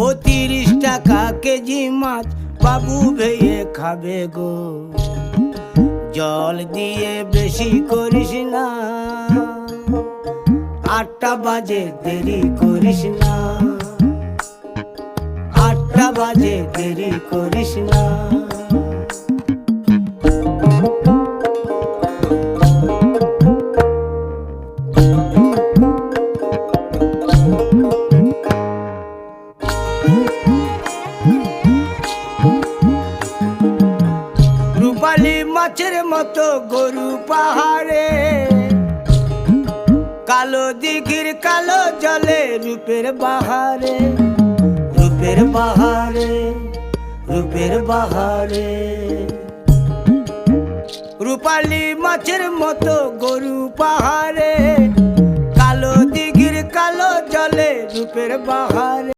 ও 30 টাকা কেজি মাছ বাবু ভেয়ে খাবে গো। জল দিয়ে বেশি করিস না, 8টা বাজে দেরি করিস না, 8টা বাজে দেরি করিস না। রূপালী মাছের মতো গরু পাহাড়ে, কালো দিঘির কালো জলে রূপের বাহারে, রূপের বাহারে, রূপের বাহারে। রূপালী মাছের মতো গরু পাহাড়ে, কালো দিঘির কালো জলে রূপের বাহারে।